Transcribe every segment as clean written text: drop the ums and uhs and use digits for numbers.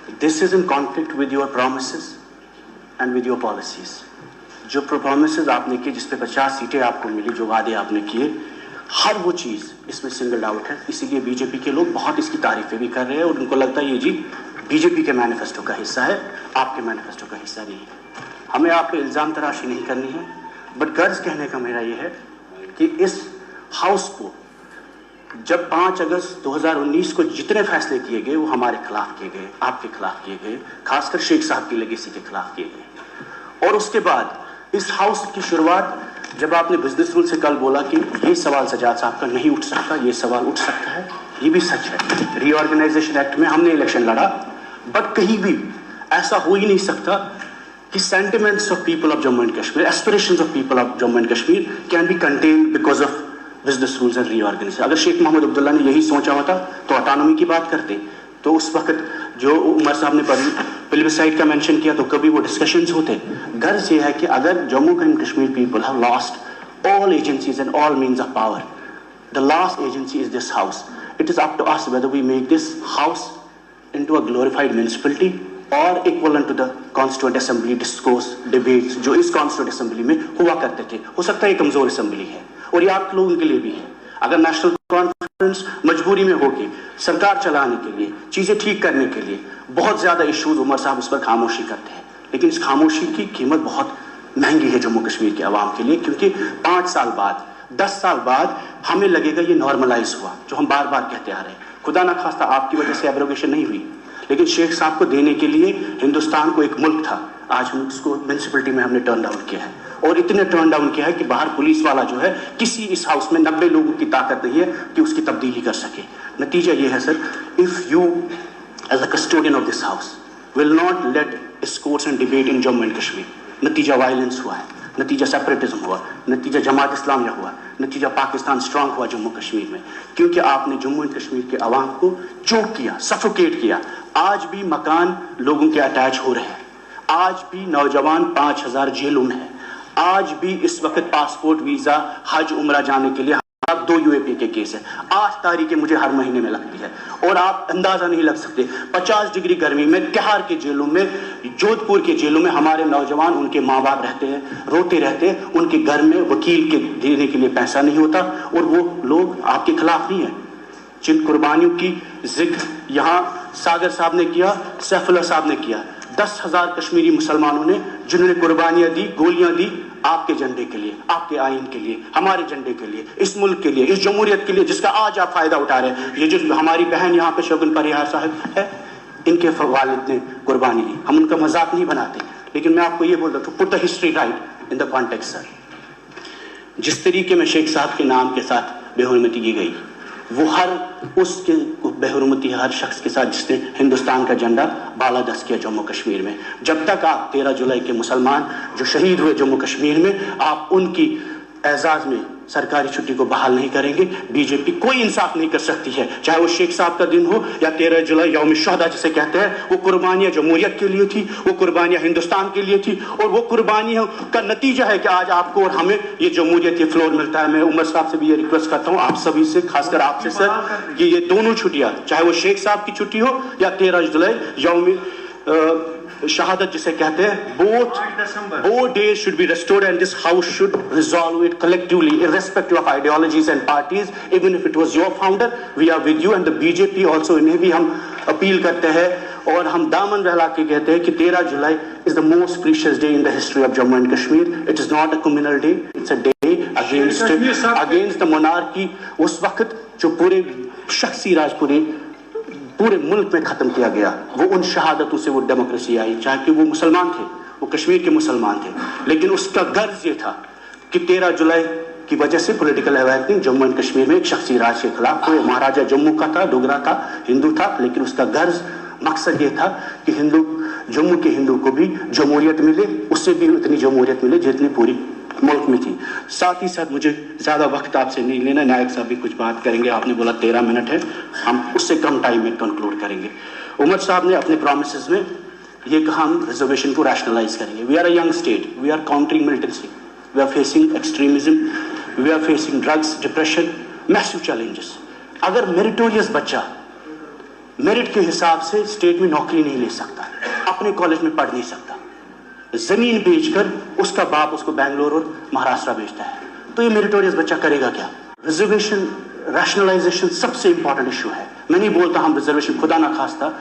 This is in conflict with your promises and with your policies. जो promises आपने किए, जिस पे 50 सीटें आपको मिली, जो वादे आपने किए, हर वो चीज़ इसमें सिंगल आउट है. इसीलिए बीजेपी के लोग बहुत इसकी तारीफें भी कर रहे हैं और उनको लगता है ये जी बीजेपी के मैनिफेस्टो का हिस्सा है, आपके मैनिफेस्टो का हिस्सा नहीं है. हमें आप पे इल्ज़ाम तराशी नहीं करनी है, बट गर्ज कहने का मेरा ये है कि इस हाउस को जब 5 अगस्त 2019 को जितने फैसले किए गए वो हमारे खिलाफ किए गए, आपके खिलाफ किए गए, खासकर शेख साहब की लेगेसी के खिलाफ किए गए. और उसके बाद इस हाउस की शुरुआत जब आपने बिजनेस रूल से कल बोला कि ये सवाल सजाद साहब का नहीं उठ सकता, ये सवाल उठ सकता है, ये भी सच है. रीऑर्गेनाइजेशन एक्ट में हमने इलेक्शन लड़ा, बट कहीं भी ऐसा हो ही नहीं सकता कि sentiments of people of Jammu and Kashmir, aspirations of people of Jammu and Kashmir can be contained because of business rules and reorganisation. अगर शेख मोहम्मद अब्दुल्ला ने यही सोचा होता तो ऑटोनॉमी की बात करते. तो उस वक्त जो उमर साहब ने प्लेबिसाइड का मेंशन किया तो कभी वो डिस्कशंस होते. गर्ज ये है कि अगर Jammu and Kashmir people have lost all agencies and all means of power, the last agency is this house. It is up to us whether we make this house into a glorified municipality or equivalent to the constituent assembly discourse debates जो इस constituent assembly में हुआ करते थे. हो सकता है ये कमजोर असेंबली है और ये आप लोगों के लिए भी है. अगर नेशनल कॉन्फ्रेंस मजबूरी में होगी सरकार चलाने के लिए, चीजें ठीक करने के लिए, बहुत ज्यादा इश्यूज उमर साहब उस पर खामोशी करते हैं, लेकिन इस खामोशी की कीमत बहुत महंगी है जम्मू कश्मीर के अवाम के लिए, क्योंकि 5 साल बाद 10 साल बाद हमें लगेगा ये नॉर्मलाइज हुआ, जो हम बार बार कहते आ रहे हैं. खुदा ना खास्ता आपकी वजह से एब्रोगेशन नहीं हुई, लेकिन शेख साहब को देने के लिए हिंदुस्तान को एक मुल्क था, आज हम उसको म्यूनिसिपैलिटी में हमने टर्न डाउन किया है. और इतने टर्न डाउन किया है कि बाहर पुलिस वाला जो है, किसी इस हाउस में 90 लोगों की ताकत नहीं है कि उसकी तब्दीली कर सके. नतीजा ये है sir, if you as a custodian of this house will not let discourse and debate in Jammu and Kashmir, नतीजा वायलेंस हुआ है, नतीजा सेपरेटिज्म हुआ, नतीजा जमात इस्लामिया हुआ, नतीजा पाकिस्तान स्ट्रांग हुआ जम्मू कश्मीर में, क्योंकि आपने जम्मू एंड कश्मीर के अवाम को चोक किया, सफोकेट किया. आज भी मकान लोगों के अटैच हो रहे हैं, आज भी नौजवान 5000 जेलों में है, आज भी इस वक्त पासपोर्ट वीजा हज उम्रा जाने के लिए 2 यूएपी के केस है. 8 तारीखें मुझे हर महीने में लगती है और आप अंदाजा नहीं लग सकते 50 डिग्री गर्मी में तिहाड़ के जेलों में, जोधपुर के जेलों में हमारे नौजवान, उनके माँ बाप रहते हैं, रोते रहते हैं, उनके घर में वकील के देने के लिए पैसा नहीं होता और वो लोग आपके खिलाफ नहीं है. जिन कुर्बानियों की जिक्र यहाँ सागर साहब ने किया, सैफुल्लाह साहब ने किया, 10,000 कश्मीरी मुसलमानों ने जिन्होंने कुर्बानियां दी, गोलियां दी आपके झंडे के लिए, आपके आइन के लिए, हमारे झंडे के लिए, इस मुल्क के लिए, इस जमहूरियत के लिए जिसका आज आप फायदा उठा रहे हैं. ये जो हमारी बहन यहाँ पे शगुन परिहार साहब है, इनके वालिद ने कुर्बानी दी, हम उनका मजाक नहीं बनाते, लेकिन मैं आपको ये बोल रहा हूँ, put the history right in the context sir. जिस तरीके में शेख साहब के नाम के साथ बेहुरमती की गई, वो हर उसके बेहुरमती हर शख्स के साथ जिसने हिंदुस्तान का झंडा बालादस्त किया जम्मू कश्मीर में. जब तक आप 13 जुलाई के मुसलमान जो शहीद हुए जम्मू कश्मीर में, आप उनकी एजाज में सरकारी छुट्टी को बहाल नहीं करेंगे, बीजेपी कोई इंसाफ नहीं कर सकती है. चाहे वो शेख साहब का दिन हो या 13 जुलाई यौम शुहदा जिसे कहते हैं, वो कुर्बानियां जमहूरियत के लिए थी, वो कुर्बानियां हिंदुस्तान के लिए थी, और वो कुर्बानियों का नतीजा है कि आज आपको और हमें ये जमहूरियत, ये फ्लोर मिलता है. मैं उमर साहब से भी ये रिक्वेस्ट करता हूँ, आप सभी से, खासकर आपसे सर, कि ये दोनों छुट्टियां, चाहे वो शेख साहब की छुट्टी हो या 13 जुलाई यौम शहादत जिसे कहते हैं, both days should be restored and this house should resolve it collectively irrespective of ideologies and parties. Even if it was your founder, we are with you, and the BJP also, इन्हें भी हम appeal करते हैं और हम दामन रहला के कहते हैं कि 13 जुलाई is the most precious day in the history of Jammu and Kashmir. It is not a communal day, it's a day against the monarchy. उस वक्त जो पूरे शख्सी राज पूरे मुल्क में खत्म किया गया, वो उन शहादतों से वो डेमोक्रेसी आई, चाहे कि वो मुसलमान थे, वो कश्मीर के मुसलमान थे, लेकिन उसका गर्ज ये था कि 13 जुलाई की वजह से political awakening Jammu and Kashmir में एक शख्सी राज के खिलाफ हुए. महाराजा जम्मू का था, डोगरा था, हिंदू था, लेकिन उसका गर्ज मकसद ये था कि जम्मू के हिंदू को भी जमहूरियत मिले, उससे भी उतनी जमहूरियत मिले जितनी पूरी मुल्क में थी. साथ ही साथ मुझे ज़्यादा वक्त आपसे नहीं लेना, नायक साहब भी कुछ बात करेंगे, आपने बोला 13 मिनट है, हम उससे कम टाइम में कंक्लूड करेंगे. उमर साहब ने अपने प्रॉमिसेस में ये कहा, हम रिजर्वेशन को रैशनलाइज करेंगे. We are a young state, we are countering militancy, we are facing extremism, we are facing drugs, depression, massive challenges. अगर मेरिटोरियस बच्चा मेरिट के हिसाब से स्टेट में नौकरी नहीं ले सकता, अपने कॉलेज में पढ़ नहीं सकता, जमीन बेचकर उसका बाप उसको बैंगलोर और महाराष्ट्र भेजता है, तो ये मेरिटोरियस बच्चा करेगा क्या? रिजर्वेशन रैशनलाइजेशन सबसे इंपॉर्टेंट इशू है। मैं नहीं बोलता हम रिजर्वेशन खुदा ना खास्ता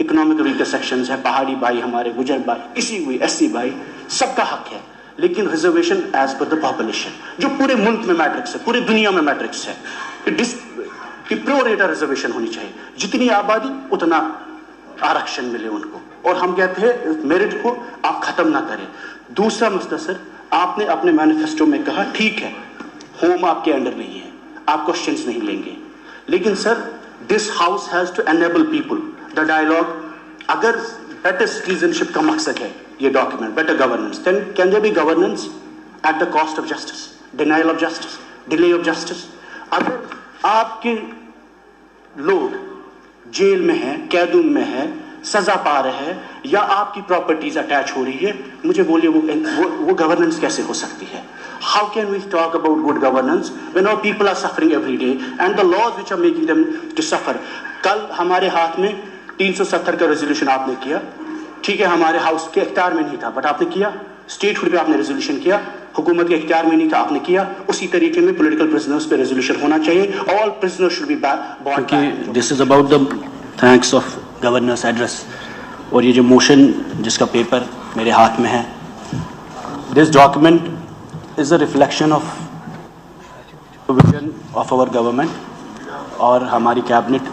इकोनॉमिक वीकर सेक्शंस है, पहाड़ी भाई हमारे, गुजर भाई, किसी हुई एससी भाई, सबका हक है, लेकिन reservation as per the population जो पूरे मुल्क में मैट्रिक्स है, पूरी दुनिया में मैट्रिक्स है कि प्रो रेटा रिजर्वेशन होनी चाहिए, जितनी आबादी उतना आरक्षण मिले उनको, और हम कहते हैं मेरिट को आप खत्म ना करें। दूसरा मसला सर, आपने अपने मैनिफेस्टो में कहा ठीक है होम आपके अंडर नहीं है, आप क्वेश्चंस नहीं लेंगे, लेकिन sir this house has to enable people the dialogue. अगर बेटर सिटीजनशिप का मकसद है ये document, better governance, then can there be governance at the cost of justice, denial of justice, delay of justice? अगर आपके लोग जेल में हैं, कैदून में हैं, सजा पा रहे हैं, या आपकी प्रॉपर्टीज अटैच हो रही है, मुझे बोलिए वो गवर्नेंस कैसे हो सकती है? How can we talk about good governance when our people are suffering every day and the laws which are making them to suffer? कल हमारे हाथ में 370 का रेजोल्यूशन आपने किया, ठीक है, हमारे हाउस के इख्तियार में नहीं था, बट आपने किया, स्टेट हुड पे आपने रेजोल्यूशन किया, हुकूमत के इख्तियार में नहीं था, आपने किया। उसी तरीके में पॉलिटिकल प्रिजनर्स पे रेजोल्यूशन होना चाहिए, all prisoners should be bond back. This is about the thanks of governors address, और ये जो मोशन जिसका पेपर मेरे हाथ में है, this document is a reflection of vision of our government, और हमारी कैबिनेट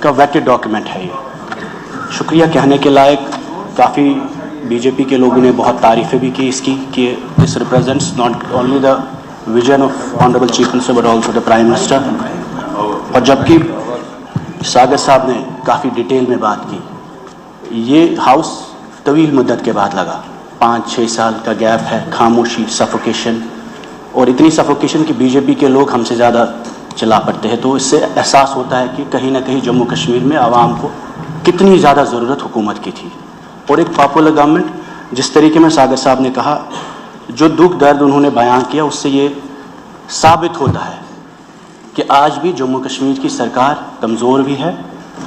का वेटेड डॉक्यूमेंट है ये। शुक्रिया कहने के लायक, काफ़ी बीजेपी के लोगों ने बहुत तारीफ़ें भी की इसकी, कि this represents not only the vision of honourable chief minister but also the prime minister. और जबकि सागर साहब ने काफ़ी डिटेल में बात की, ये हाउस तवील मुद्दत के बाद लगा, 5-6 साल का गैप है, खामोशी, सफोकेशन, और इतनी सफोकेशन कि बीजेपी के लोग हमसे ज़्यादा चला पड़ते हैं। तो इससे एहसास होता है कि कहीं ना कहीं जम्मू कश्मीर में आवाम को कितनी ज़्यादा ज़रूरत हुकूमत की थी। और एक पॉपुलर गवर्नमेंट, जिस तरीके में सागर साहब ने कहा, जो दुख दर्द उन्होंने बयां किया, उससे ये साबित होता है कि आज भी जम्मू कश्मीर की सरकार कमज़ोर भी है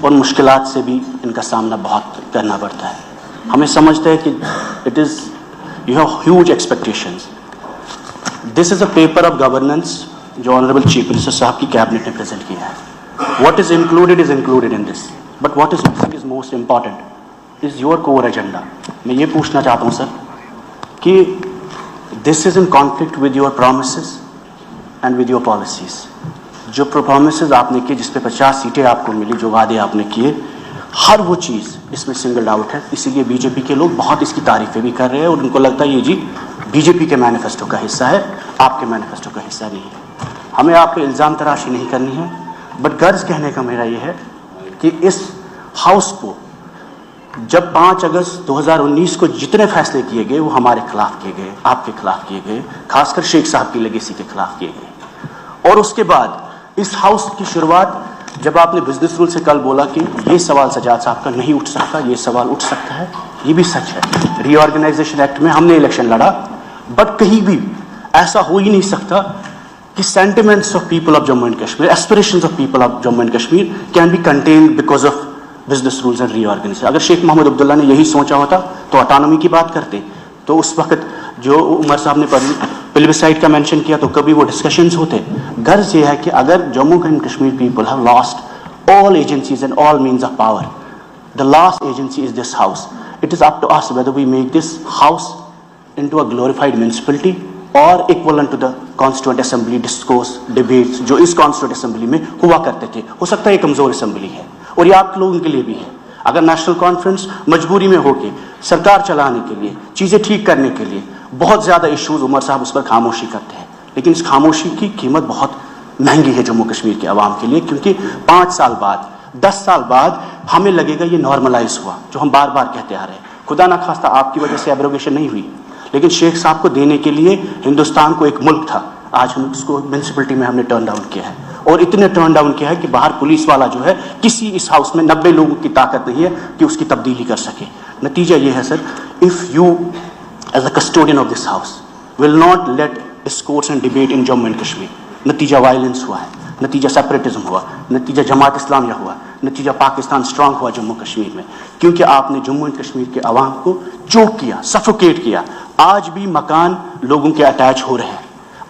और मुश्किलात से भी इनका सामना बहुत करना पड़ता है। हमें समझते हैं कि it is you have huge expectations. This is a paper of governance जो ऑनरेबल चीफ मिनिस्टर साहब की कैबिनेट ने प्रेजेंट किया है। What is included in this, but what is most important is your core agenda. मैं ये पूछना चाहता हूँ सर कि this is in conflict with your promises and with your policies. जो प्रोमिसेस आपने किए, जिस पे 50 सीटें आपको मिली, जो वादे आपने किए, हर वो चीज़ इसमें सिंगल आउट है। इसीलिए बीजेपी के लोग बहुत इसकी तारीफ़ें भी कर रहे हैं, और उनको लगता है ये जी बीजेपी के मैनिफेस्टो का हिस्सा है, आपके मैनिफेस्टो का हिस्सा नहीं है। हमें आप पे इल्ज़ाम तराशी नहीं करनी है, बट गर्ज कहने का मेरा ये है कि इस हाउस को जब 5 अगस्त 2019 को जितने फैसले किए गए वो हमारे खिलाफ किए गए, आपके खिलाफ किए गए, खासकर शेख साहब की लेगेसी के खिलाफ किए गए। और उसके बाद इस हाउस की शुरुआत, जब आपने बिजनेस रूल से कल बोला कि ये सवाल सजाद साहब का नहीं उठ सकता, ये सवाल उठ सकता है, ये भी सच है। रीऑर्गेनाइजेशन एक्ट में हमने इलेक्शन लड़ा, बट कहीं भी ऐसा हो ही नहीं सकता कि sentiments of people of Jammu and Kashmir, aspirations of people of Jammu and Kashmir can be contained because of business rules and reorganisation. अगर शेख मोहम्मद अब्दुल्ला ने यही सोचा होता तो ऑटोनॉमी की बात करते, तो उस वक्त जो उमर साहब ने प्लेबिसाइट का मेंशन किया तो कभी वो डिस्कशंस होते। गर्ज ये है कि अगर Jammu and Kashmir people have lost all agencies and all means of power, the last agency is this house. It is up to us whether we make this house into a glorified municipality or equivalent to the constituent assembly discourse debates जो इस constituent assembly में हुआ करते थे। हो सकता है ये कमजोर असेंबली है, और ये आप लोगों के लिए भी है। अगर नेशनल कॉन्फ्रेंस मजबूरी में होके सरकार चलाने के लिए, चीज़ें ठीक करने के लिए, बहुत ज़्यादा इश्यूज उमर साहब उस पर खामोशी करते हैं, लेकिन इस खामोशी की कीमत बहुत महंगी है जम्मू कश्मीर के आवाम के लिए, क्योंकि 5 साल बाद, 10 साल बाद हमें लगेगा ये नॉर्मलाइज हुआ, जो हम बार बार कहते आ रहे हैं। खुदा ना खास्ता आपकी वजह से एब्रोगेशन नहीं हुई, लेकिन शेख साहब को देने के लिए हिंदुस्तान को एक मुल्क था, आज हम उसको म्यूनसिपलिटी में हमने टर्न डाउन किया है, और इतने टर्न डाउन किया है कि बाहर पुलिस वाला जो है, किसी इस हाउस में 90 लोगों की ताकत नहीं है कि उसकी तब्दीली कर सके। नतीजा ये है sir, if you as a custodian of this house will not let discourse and debate in Jammu and Kashmir, नतीजा वायलेंस हुआ है, नतीजा सेपरेटिज्म हुआ, नतीजा जमात इस्लामिया हुआ, नतीजा पाकिस्तान स्ट्रांग हुआ जम्मू कश्मीर में, क्योंकि आपने जम्मू एंड कश्मीर के अवाम को चोक किया, सफोकेट किया। आज भी मकान लोगों के अटैच हो रहे हैं,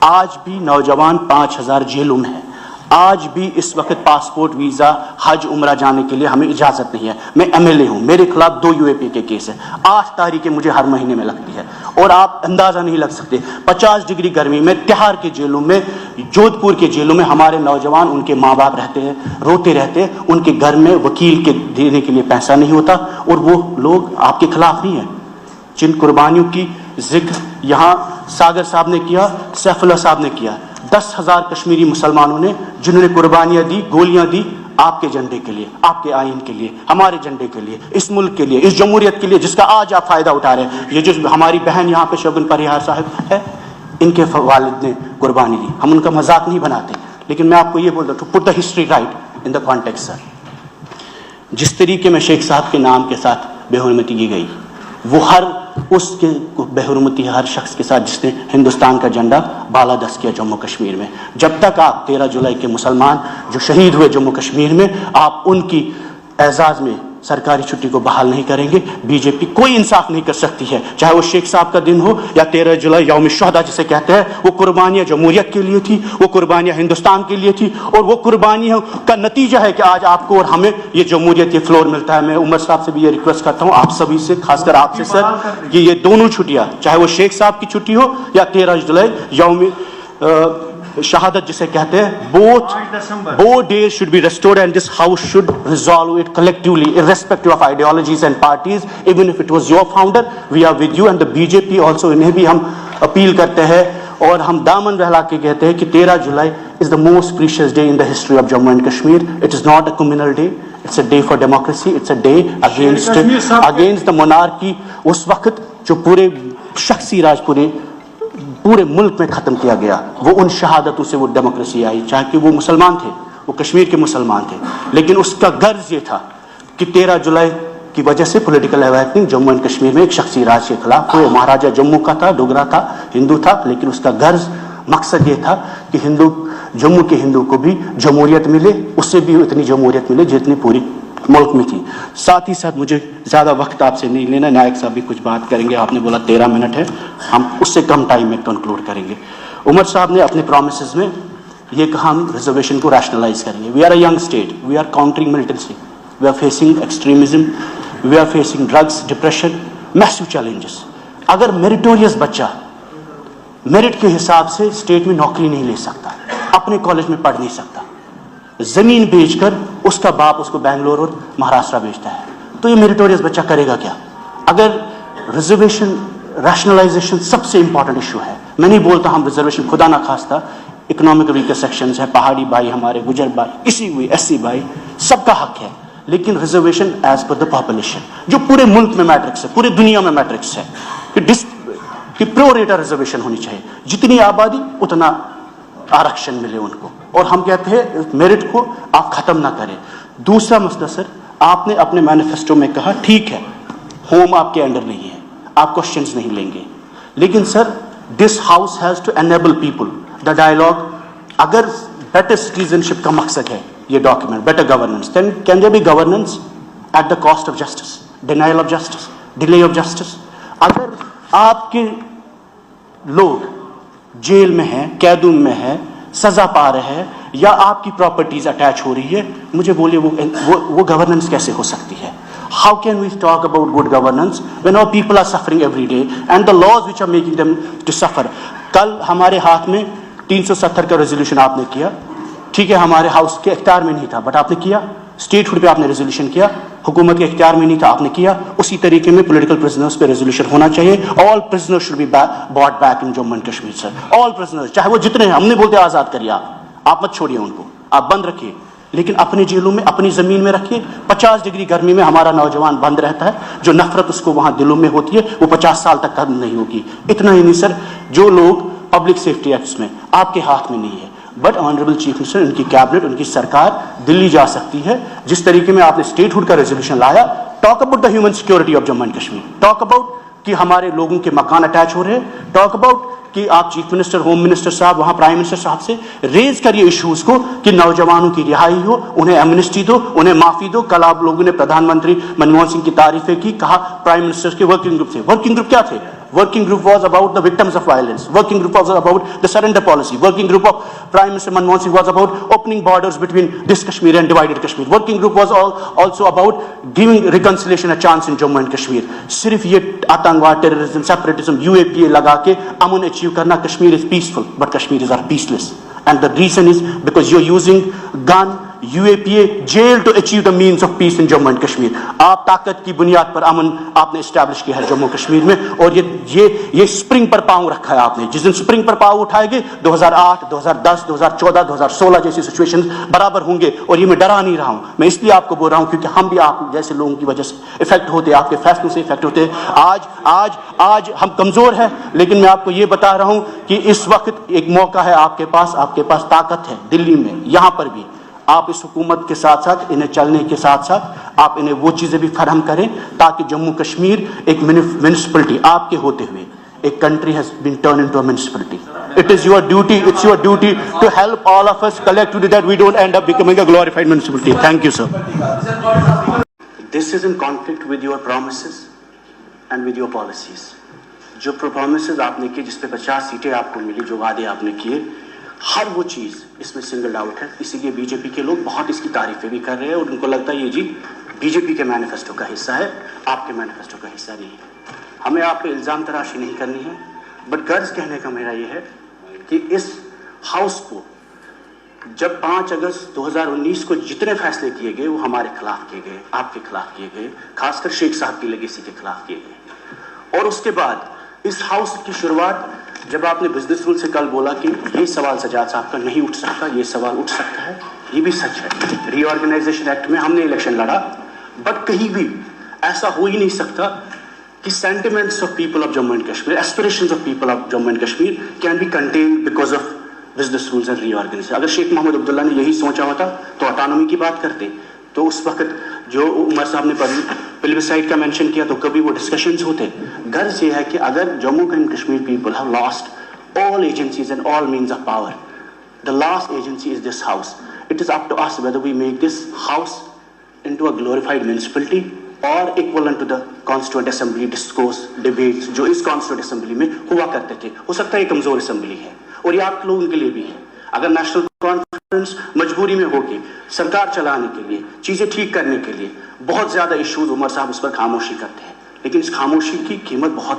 आज भी नौजवान 5000 जेलों में है, आज भी इस वक्त पासपोर्ट वीज़ा हज उम्रा जाने के लिए हमें इजाज़त नहीं है। मैं MLA हूँ, मेरे खिलाफ 2 UAP के केस है, 8 तारीखें मुझे हर महीने में लगती है, और आप अंदाज़ा नहीं लग सकते 50 डिग्री गर्मी में तिहाड़ के जेलों में, जोधपुर के जेलों में हमारे नौजवान, उनके माँ बाप रहते हैं, रोते रहते हैं, उनके घर में वकील के देने के लिए पैसा नहीं होता, और वो लोग आपके खिलाफ नहीं है। जिन कुर्बानियों की जिक्र यहाँ सागर साहब ने किया, सैफुल्लाह साहब ने किया, 10,000 कश्मीरी मुसलमानों ने जिन्होंने कुर्बानियां दी, गोलियां दी आपके झंडे के लिए, आपके आइन के लिए, हमारे झंडे के लिए, इस मुल्क के लिए, इस जमहूरियत के लिए, जिसका आज आप फायदा उठा रहे हैं। ये जो हमारी बहन यहाँ पे शगुन परिहार साहब है, इनके वालिद ने कुर्बानी दी, हम उनका मजाक नहीं बनाते, लेकिन मैं आपको ये बोलता हूँ, to put the history right in the context sir, जिस तरीके में शेख साहब के नाम के साथ बेहुरमती की गई, वो हर उसके बेहुरमती हर शख्स के साथ जिसने हिंदुस्तान का झंडा बालादस्त किया जम्मू कश्मीर में। जब तक आप 13 जुलाई के मुसलमान जो शहीद हुए जम्मू कश्मीर में, आप उनकी एजाज़ में सरकारी छुट्टी को बहाल नहीं करेंगे, बीजेपी कोई इंसाफ नहीं कर सकती है, चाहे वो शेख साहब का दिन हो या 13 जुलाई यौम शुहदा जिसे कहते हैं। वो कुर्बानियाँ जमहूरियत के लिए थी, वो कुर्बानियाँ हिंदुस्तान के लिए थी, और वो कुर्बानियों का नतीजा है कि आज आपको और हमें ये जमहूरियत, ये फ्लोर मिलता है। मैं उमर साहब से भी ये रिक्वेस्ट करता हूँ, आप सभी से, खासकर आपसे सर, कि ये दोनों छुट्टियाँ, चाहे वो शेख साहब की छुट्टी हो या 13 जुलाई यौम शहादत जिसे कहते हैं, both days should be restored, and this house should resolve it collectively, irrespective of ideologies and parties. Even if it was your founder, we are with you, and the BJP also, इन्हें भी हम appeal करते हैं और हम दामन बहला के कहते हैं कि 13 जुलाई is the most precious day in the history of Jammu and Kashmir. It is not a communal day. It's a day for democracy. It's a day against the monarchy. उस वक्त जो पूरे शख्सी राज पूरे मुल्क में ख़त्म किया गया, वो उन शहादतों से वो डेमोक्रेसी आई, चाहे कि वो मुसलमान थे, वो कश्मीर के मुसलमान थे, लेकिन उसका गर्ज ये था कि 13 जुलाई की वजह से political awakening Jammu and Kashmir में एक शख्सी राज के खिलाफ हुए। महाराजा जम्मू का था, डोगरा था, हिंदू था, लेकिन उसका गर्ज मकसद ये था कि जम्मू के हिंदू को भी जमहूरियत मिले, उससे भी उतनी जमहूरियत मिले जितनी पूरी मुल्क में थी। साथ ही साथ मुझे ज़्यादा वक्त आपसे नहीं लेना, नायक साहब भी कुछ बात करेंगे, आपने बोला 13 मिनट है, हम उससे कम टाइम में कंक्लूड करेंगे। उमर साहब ने अपने प्रोमिसेस में ये कहा, हम रिजर्वेशन को रैशनलाइज करेंगे। We are a young state, we are countering militancy, we are facing extremism, we are facing drugs, depression, massive challenges. अगर मेरिटोरियस बच्चा मेरिट के हिसाब से स्टेट में नौकरी नहीं ले सकता, अपने कॉलेज में पढ़ नहीं सकता, जमीन बेचकर उसका बाप उसको बेंगलोर और महाराष्ट्र भेजता है, तो ये मेरिटोरियस बच्चा करेगा क्या? अगर रिजर्वेशन रैशनलाइजेशन सबसे इंपॉर्टेंट इशू है, मैं नहीं बोलता हम रिजर्वेशन खुदा ना खास्ता, इकोनॉमिक वीकर सेक्शंस है, पहाड़ी भाई हमारे, गुजर भाई, किसी भी SC भाई, सबका हक है, लेकिन reservation as per the population जो पूरे मुल्क में मैट्रिक्स है, पूरी दुनिया में मैट्रिक्स है कि प्रो रेटा रिजर्वेशन होनी चाहिए, जितनी आबादी उतना आरक्षण मिले उनको, और हम कहते हैं मेरिट को आप खत्म ना करें। दूसरा मसला सर, आपने अपने मैनिफेस्टो में कहा ठीक है होम आपके अंडर नहीं है, आप क्वेश्चंस नहीं लेंगे, लेकिन sir this house has to enable people the dialogue. अगर बेटर सिटीजनशिप का मकसद है ये document, better governance, then can there be governance at the cost of justice, denial of justice, delay of justice. अगर आपके लोग जेल में हैं, कैदून में है, सजा पा रहे हैं, या आपकी प्रॉपर्टीज अटैच हो रही है, मुझे बोलिए वो गवर्नेंस कैसे हो सकती है? How can we talk about good governance when our people are suffering every day and the laws which are making them to suffer? कल हमारे हाथ में 370 का रेजोल्यूशन आपने किया, ठीक है, हमारे हाउस के इख्तियार में नहीं था, बट आपने किया, स्टेटहुड पे आपने रेजोल्यूशन किया, हुकूमत के इख्तियार में नहीं था, आपने किया। उसी तरीके में पॉलिटिकल प्रिजनर्स पे रेजोल्यूशन होना चाहिए। All prisoners should be bought back in Jammu and Kashmir sir, all prisoners, चाहे वो जितने हैं, हमने बोलते आज़ाद करिए, आप मत छोड़िए उनको, आप बंद रखिए, लेकिन अपनी जेलों में, अपनी ज़मीन में रखिए। 50 डिग्री गर्मी में हमारा नौजवान बंद रहता है, जो नफरत उसको वहाँ दिलों में होती है वो 50 साल तक खत्म नहीं होगी। इतना ही नहीं सर, जो लोग पब्लिक सेफ्टी एक्ट्स में आपके हाथ में नहीं है, बट ऑनरेबल चीफ मिनिस्टर, उनकी कैबिनेट, उनकी सरकार दिल्ली जा सकती है। जिस तरीके में आपने स्टेटहुड का रेजोल्यूशन लाया, talk about the human security of Jammu and Kashmir, talk about कि हमारे लोगों के मकान अटैच हो रहे हैं, टॉक अबाउट کہ آپ چیف منسٹر ہوم منسٹر صاحب وہاں پرائم منسٹر صاحب سے ریز کریے ایشوز کو کہ نوجوانوں کی رہائی ہو, انہیں ایمنسٹی دو, انہیں معافی دو. کل آپ لوگوں نے پردھان منتری منموہن سنگھ کی تعریفیں کی, کہا پرائم منسٹر کے ورکنگ گروپ تھے. ورکنگ گروپ کیا تھے؟ Working group was about the victims of violence. Working group was about the surrender policy. Working group of Prime Minister Manmohan Singh was about opening borders between this Kashmir and divided Kashmir. Working group was also about giving reconciliation a chance in Jammu and Kashmir. صرف یہ آتنکواد, terrorism, separatism, UAPA لگا کے امن achieve کرنا. Kashmir is peaceful, but Kashmiris are peaceless. And the reason is because you're using gun, UAPA, jail to achieve the means of peace in Jammu and Kashmir. آپ طاقت کی بنیاد پر امن آپ نے اسٹیبلش کیا ہے جموں کشمیر میں, اور یہ اسپرنگ پر پاؤں رکھا ہے آپ نے. جس دن اسپرنگ پر پاؤں اٹھائے گے 2008, 2010, 2014, 2016 جیسی سچویشن برابر ہوں گے. اور یہ میں ڈرا نہیں رہا ہوں, میں اس لیے آپ کو بول رہا ہوں کیونکہ ہم بھی آپ جیسے لوگوں کی وجہ سے افیکٹ ہوتے ہیں, آپ کے فیصلوں سے افیکٹ ہوتے ہیں. آج ہم کمزور ہیں, لیکن میں آپ کو یہ بتا رہا ہوں کہ اس وقت ایک موقع ہے آپ کے پاس طاقت ہے. دلی میں یہاں پر بھی آپ اس حکومت کے ساتھ ساتھ انہیں چلنے کے ساتھ ساتھ آپ انہیں وہ چیزیں بھی فراہم کریں تاکہ جموں کشمیر ایک میونسپلٹی آپ کے ہوتے ہوئے ایک country has been turned into a municipality. It is your duty to help all of us collectively that we don't end up becoming a glorified municipality. Thank you, sir. This is in conflict with your promises and with your policies. جو promises آپ نے کی, جس پہ 50 سیٹیں آپ کو ملی, جو وعدے آپ نے کیے, ہر وہ چیز اس میں سنگل آؤٹ ہے. اسی لیے بی جے پی کے لوگ بہت اس کی تعریفیں بھی کر رہے ہیں, اور ان کو لگتا ہے یہ جی بی جے پی کے مینیفیسٹو کا حصہ ہے, آپ کے مینیفیسٹو کا حصہ نہیں ہے. ہمیں آپ پہ الزام تراشی نہیں کرنی ہے, بٹ غرض کہنے کا میرا یہ ہے کہ اس ہاؤس کو جب 5 اگست 2019 کو جتنے فیصلے کیے گئے وہ ہمارے خلاف کیے گئے, آپ کے خلاف کیے گئے, خاص کر شیخ صاحب کی لیگیسی کے خلاف کیے گئے. اور اس کے بعد اس ہاؤس کی شروعات جب آپ نے بزنس رول سے کل بولا کہ یہ سوال سجاد صاحب کا نہیں اٹھ سکتا, یہ سوال اٹھ سکتا ہے, یہ بھی سچ ہے. ری آرگنائزیشن ایکٹ میں ہم نے الیکشن لڑا, بٹ کہیں بھی ایسا ہو ہی نہیں سکتا کہ sentiments of people of Jammu and Kashmir, aspirations of people of Jammu and Kashmir can be contained because of business rules and reorganisation. اگر شیخ محمد عبداللہ نے یہی سوچا ہوتا تو اٹانومی کی بات کرتے, تو اس وقت جو عمر صاحب نے پلبسائٹ کا مینشن کیا تو کبھی وہ ڈسکشنز ہوتے. غرض یہ ہے کہ اگر Jammu and Kashmir people have lost all agencies and all means of power, the last agency is this house. It is up to us whether we make this house into a glorified municipality or equivalent to the constituent assembly discourse debates جو اس constituent assembly میں ہوا کرتے تھے. ہو سکتا ہے یہ کمزور assembly ہے, اور یہ آپ لوگوں کے لیے بھی ہے. اگر نیشنل کانفرنس مجبوری میں ہوگی سرکار چلانے کے لیے, چیزیں ٹھیک کرنے کے لیے, بہت زیادہ ایشوز عمر صاحب اس پر خاموشی کرتے ہیں, لیکن اس خاموشی کی قیمت بہت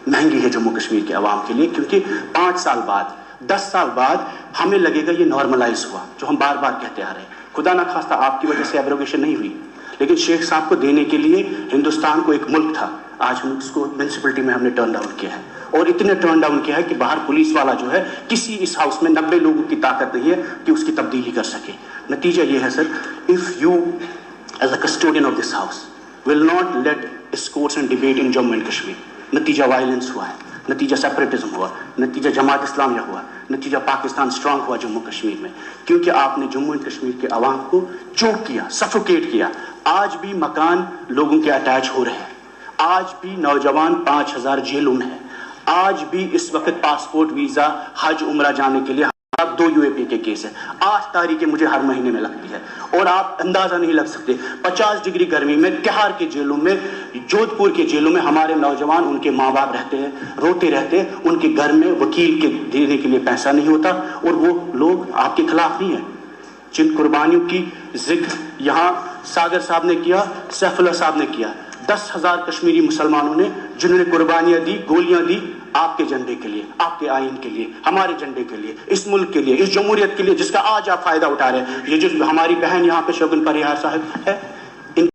مہنگی ہے جموں کشمیر کے عوام کے لیے, کیونکہ 5 سال بعد 10 سال بعد ہمیں لگے گا یہ نارملائز ہوا, جو ہم بار بار کہتے آ رہے ہیں. خدا نہ خواستہ آپ کی وجہ سے ایبروگیشن نہیں ہوئی, لیکن شیخ صاحب کو دینے کے لیے ہندوستان کو ایک ملک تھا, آج ہم اس کو میونسپلٹی میں ہم نے ٹرن ڈاؤن کیا ہے. اور اتنے ٹرن ڈاؤن کیا ہے کہ باہر پولیس والا جو ہے, کسی اس ہاؤس میں 90 لوگوں کی طاقت نہیں ہے کہ اس کی تبدیلی کر سکے. نتیجہ یہ ہے سر, if you as a custodian of this house will not let discourse and debate in Jammu and Kashmir, نتیجہ وائلنس ہوا ہے, نتیجہ سیپریٹزم ہوا, نتیجہ جماعت اسلامیہ ہوا, نتیجہ پاکستان سٹرانگ ہوا جموں کشمیر میں, کیونکہ آپ نے جموں اینڈ کشمیر کے عوام کو چوک کیا, سفوکیٹ کیا. آج بھی مکان لوگوں کے اٹیچ ہو رہے ہیں, آج بھی نوجوان 5000 جیلوں میں ہیں, آج بھی اس وقت پاسپورٹ ویزا حج عمرہ جانے کے لیے 2 UAP کے کیس ہیں. 8 تاریخیں مجھے ہر مہینے میں لگتی ہے, اور آپ اندازہ نہیں لگ سکتے 50 ڈگری گرمی میں تہاڑ کے جیلوں میں, جودھ پور کے جیلوں میں ہمارے نوجوان, ان کے ماں باپ رہتے ہیں, روتے رہتے ہیں, ان کے گھر میں وکیل کے دینے کے لیے پیسہ نہیں ہوتا, اور وہ لوگ آپ کے خلاف نہیں ہیں. جن قربانیوں کی ذکر یہاں ساگر صاحب نے کیا, سیف اللہ صاحب نے کیا, 10,000 کشمیری مسلمانوں نے جنہوں نے قربانیاں دی, گولیاں دی آپ کے جھنڈے کے لیے, آپ کے آئین کے لیے, ہمارے جھنڈے کے لیے, اس ملک کے لیے, اس جمہوریت کے لیے جس کا آج آپ فائدہ اٹھا رہے ہیں. یہ جو ہماری بہن یہاں پہ شگن پریہار صاحب ہے,